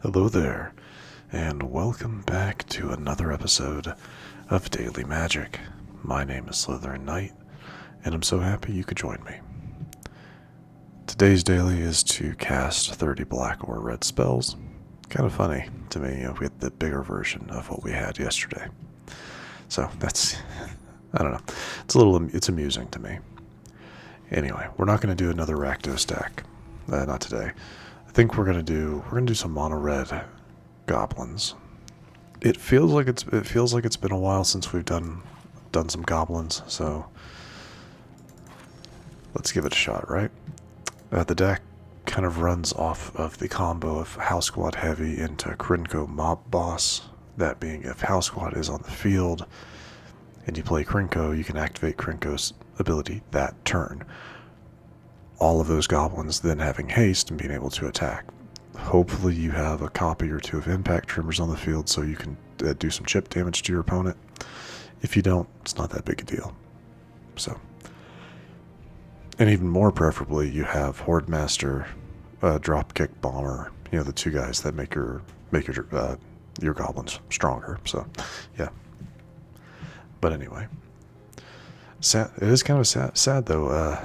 Hello there, and welcome back to another episode of Daily Magic. My name is SlytherinKnight, and I'm so happy you could join me. Today's daily is to cast 30 black or red spells. Kind of funny to me, we had the bigger version of what we had yesterday. So that's, I don't know, it's amusing to me. Anyway, we're not going to do another Rakdos stack, not today. I think we're gonna do some mono red goblins. It feels like it's been a while since we've done some goblins, so let's give it a shot, right? The deck kind of runs off of the combo of Howlsquad Heavy into Krenko Mob Boss. That being, if Howlsquad is on the field and you play Krenko, you can activate Krenko's ability that turn. All of those goblins then having haste and being able to attack. Hopefully you have a copy or two of Impact Tremors on the field so you can do some chip damage to your opponent. If you don't, it's not that big a deal. So, and even more preferably, you have Hordemaster, Dropkick Bomber. You know, the two guys that make your goblins stronger. So, yeah. But anyway, sad. It is kind of sad though.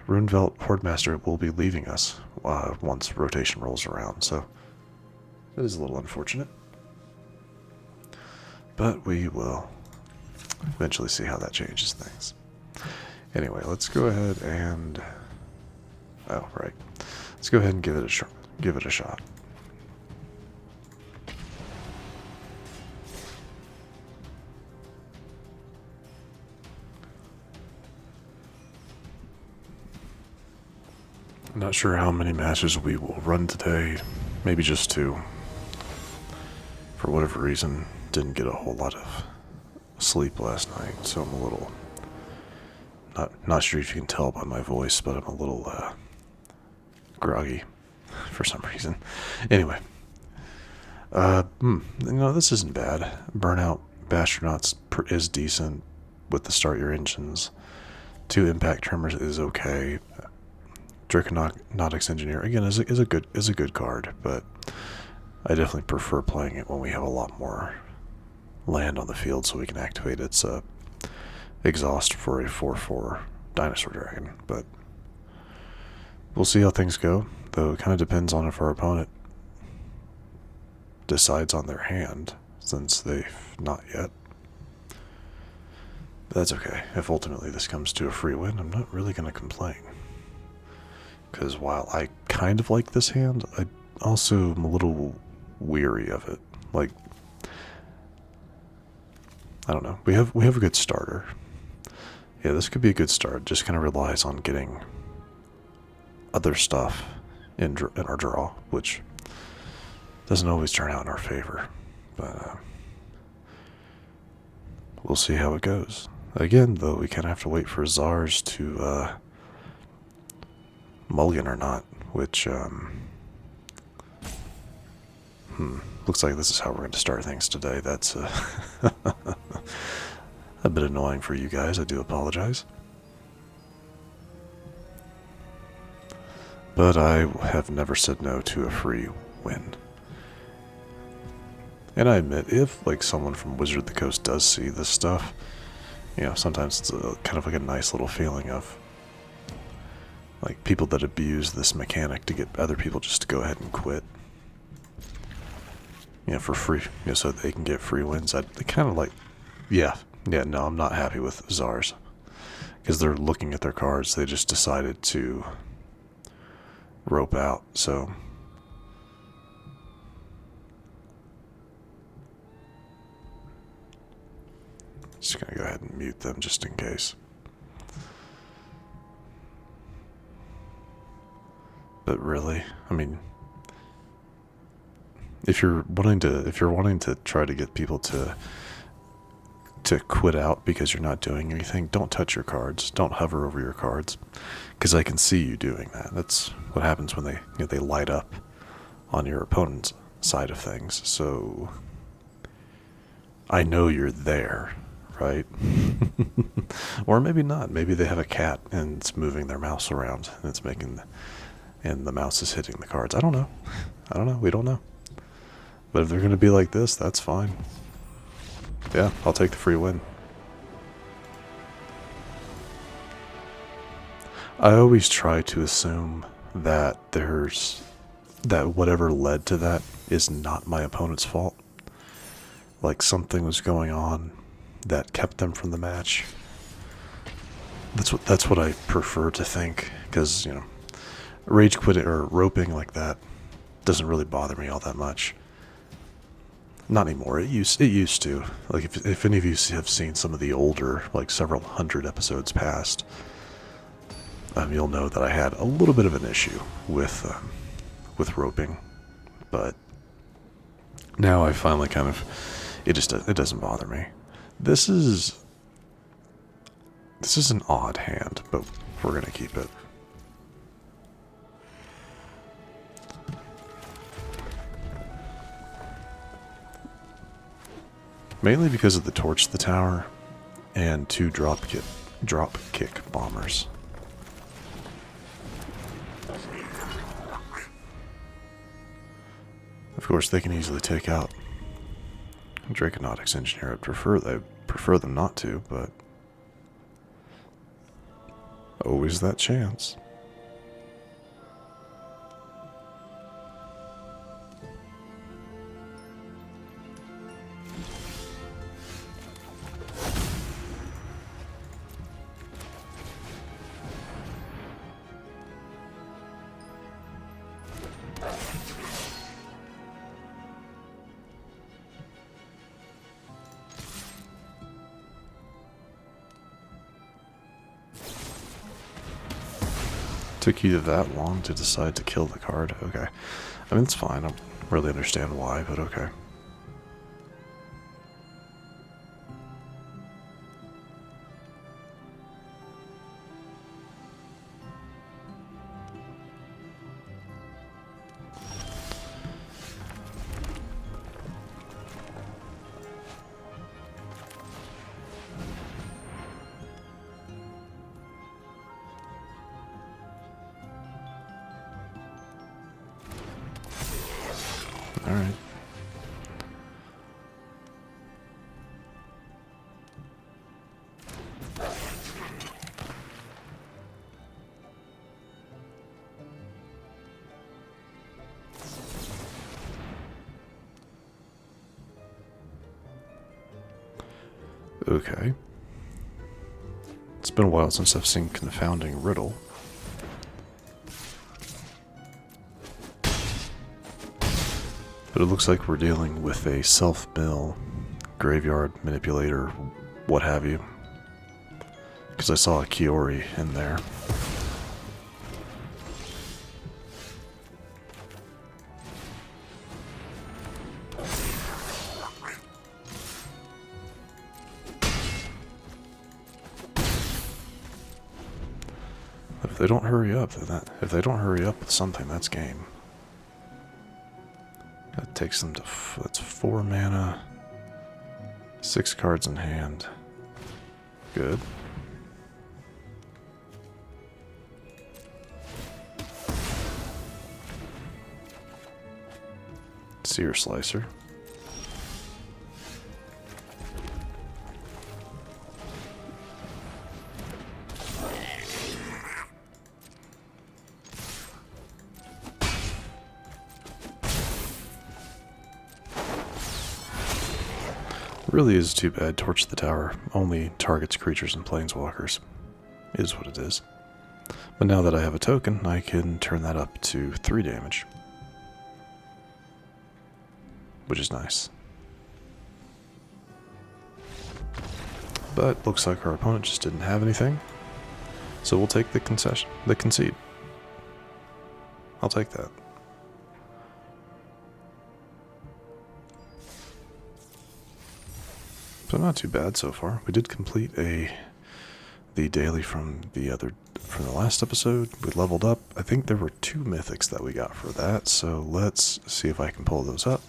Rundvelt Hordemaster will be leaving us once rotation rolls around, so that is a little unfortunate. But we will eventually see how that changes things. Anyway, let's go ahead and let's go ahead and give it a shot. I'm not sure how many matches we will run today. Maybe just two. For whatever reason, didn't get a whole lot of sleep last night, so I'm a little not sure if you can tell by my voice, but I'm a little groggy for some reason. Anyway, this isn't bad. Burnout Bashtronaut is decent with the start your engines. 2 Impact Tremors is okay. Draconautics Engineer again is a good card, but I definitely prefer playing it when we have a lot more land on the field, so we can activate its exhaust for a 4/4 dinosaur dragon. But we'll see how things go. Though it kind of depends on if our opponent decides on their hand, since they've not yet. But that's okay. If ultimately this comes to a free win, I'm not really going to complain. Because while I kind of like this hand, I also am a little weary of it. Like, I don't know. We have a good starter. Yeah, this could be a good start. Just kind of relies on getting other stuff in our draw, which doesn't always turn out in our favor. But we'll see how it goes. Again, though, we kind of have to wait for Czars to mulligan or not, which looks like this is how we're going to start things today. That's a bit annoying for you guys. I do apologize. But I have never said no to a free win. And I admit, if like someone from Wizard of the Coast does see this stuff, you know, sometimes it's kind of like a nice little feeling of like people that abuse this mechanic to get other people just to go ahead and quit. You know, for free, you know, so they can get free wins. They kind of like, no, I'm not happy with Czars. Because they're looking at their cards, they just decided to rope out, so. Just gonna go ahead and mute them just in case. But really, I mean, if you're wanting to try to get people to quit out because you're not doing anything, don't touch your cards. Don't hover over your cards, because I can see you doing that. That's what happens when they light up on your opponent's side of things. So I know you're there, right? Or maybe not. Maybe they have a cat and it's moving their mouse around and the mouse is hitting the cards. I don't know. We don't know. But if they're going to be like this, that's fine. Yeah, I'll take the free win. I always try to assume that that whatever led to that is not my opponent's fault. Like something was going on that kept them from the match. That's what I prefer to think, because, you know, rage quitting or roping like that doesn't really bother me all that much. Not anymore. It used to. Like if any of you have seen some of the older, like several hundred episodes past, you'll know that I had a little bit of an issue with roping, but now I finally kind of it doesn't bother me. This is an odd hand, but we're gonna keep it. Mainly because of the torch to the tower and 2 dropkick bombers. Of course, they can easily take out Draconautics Engineer. I prefer them not to, but always that chance. Took you that long to decide to kill the card? Okay. I mean, it's fine. I don't really understand why, but okay. Alright. Okay. It's been a while since I've seen Confounding Riddle. But it looks like we're dealing with a self-mill, graveyard manipulator, what have you. Because I saw a Kiori in there. If they don't hurry up, if they don't hurry up with something, that's game. That takes them to, that's 4 mana, 6 cards in hand. Good. Searslicer. Really is too bad. Torch the Tower only targets creatures and planeswalkers. Is what it is. But now that I have a token, I can turn that up to 3 damage. Which is nice. But looks like our opponent just didn't have anything. So we'll take the concede. I'll take that. So not too bad so far. We did complete the daily from the last episode. We leveled up. I think there were 2 mythics that we got for that, so let's see if I can pull those up.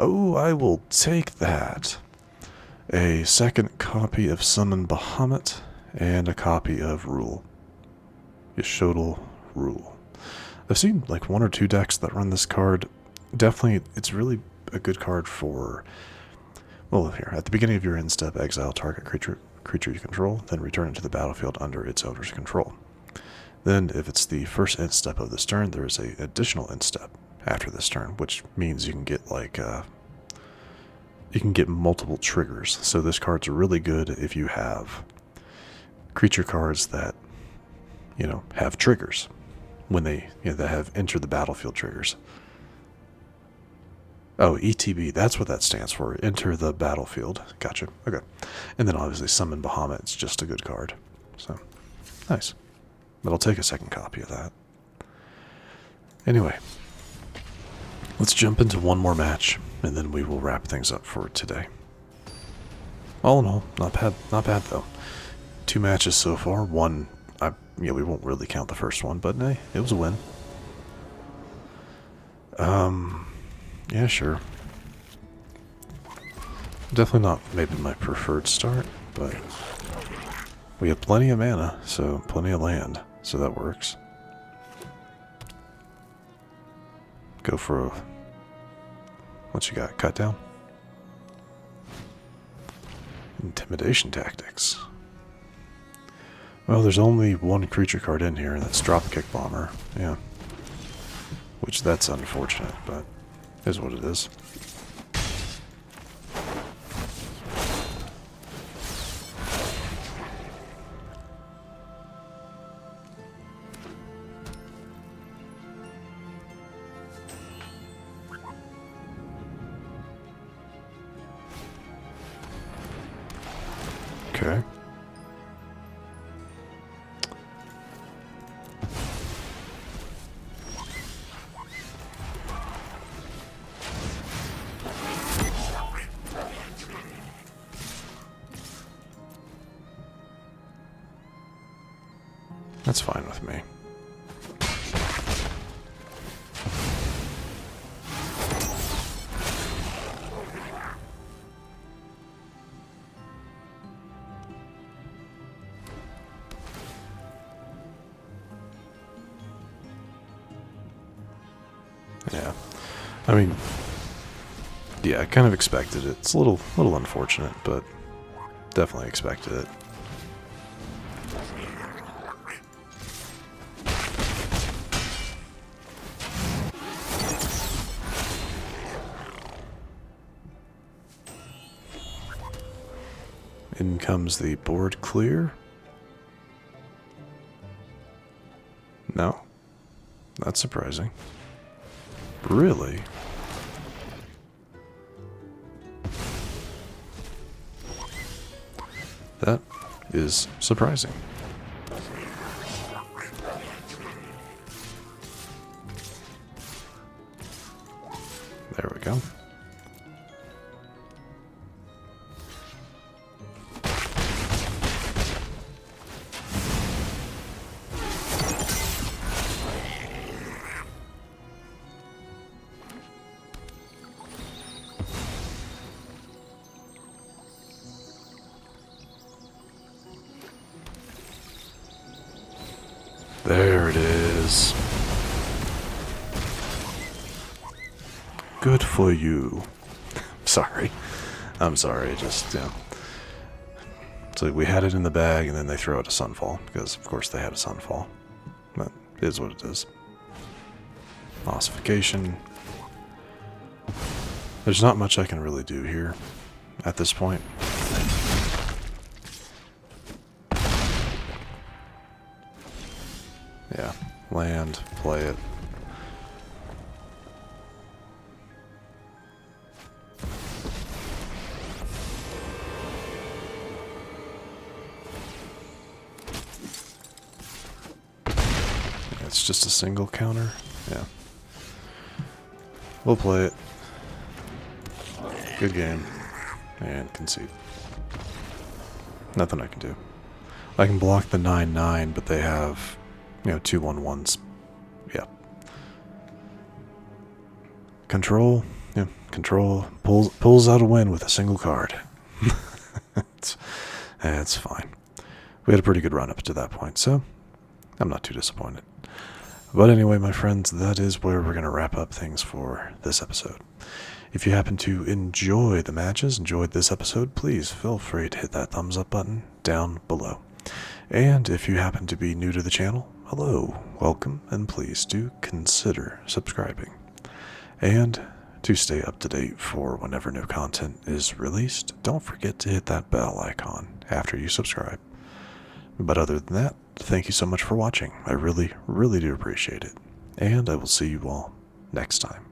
Oh, I will take that. A second copy of Summon Bahamut and a copy of Rule. Yashodal Rule. I've seen like 1 or 2 decks that run this card. definitely, it's really a good card for, well, here, at the beginning of your end step, exile target creature you control, then return it to the battlefield under its owner's control. Then, if it's the first end step of this turn, there is an additional end step after this turn, which means you can get like you can get multiple triggers. So this card's really good if you have creature cards that have triggers when they that have enter the battlefield triggers. Oh, ETB, that's what that stands for. Enter the battlefield. Gotcha. Okay. And then obviously Summon Bahamut. It's just a good card. So, nice. But I'll take a second copy of that. Anyway, let's jump into one more match, and then we will wrap things up for today. All in all, not bad though. 2 matches so far. One, we won't really count the first one, but hey, it was a win. Yeah, sure. Definitely not maybe my preferred start, but we have plenty of mana, so plenty of land, so that works. Go for a, what you got? Cut down? Intimidation tactics. Well, there's only one creature card in here, and that's Dropkick Bomber. Yeah. Which, that's unfortunate, but is what it is. Okay. That's fine with me. Yeah. I mean, yeah, I kind of expected it. It's a little unfortunate, but definitely expected it. In comes the board clear. No. That's surprising. Really? That is surprising. There we go. There it is. Good for you. Sorry. I'm sorry, just, so we had it in the bag and then they throw it a Sunfall, because of course they had a Sunfall. But it is what it is. Ossification. There's not much I can really do here at this point. Yeah, land, play it. It's just a single counter. Yeah. We'll play it. Good game. And concede. Nothing I can do. I can block the 9/9, but they have, 2/1/1s. Yeah. Control. Yeah. Control pulls out a win with a single card. It's fine. We had a pretty good run up to that point, so I'm not too disappointed. But anyway, my friends, that is where we're going to wrap up things for this episode. If you happen to enjoy the matches, enjoyed this episode, please feel free to hit that thumbs up button down below. And if you happen to be new to the channel, hello, welcome, and please do consider subscribing. And to stay up to date for whenever new content is released, don't forget to hit that bell icon after you subscribe. But other than that, thank you so much for watching. I really, really do appreciate it. And I will see you all next time.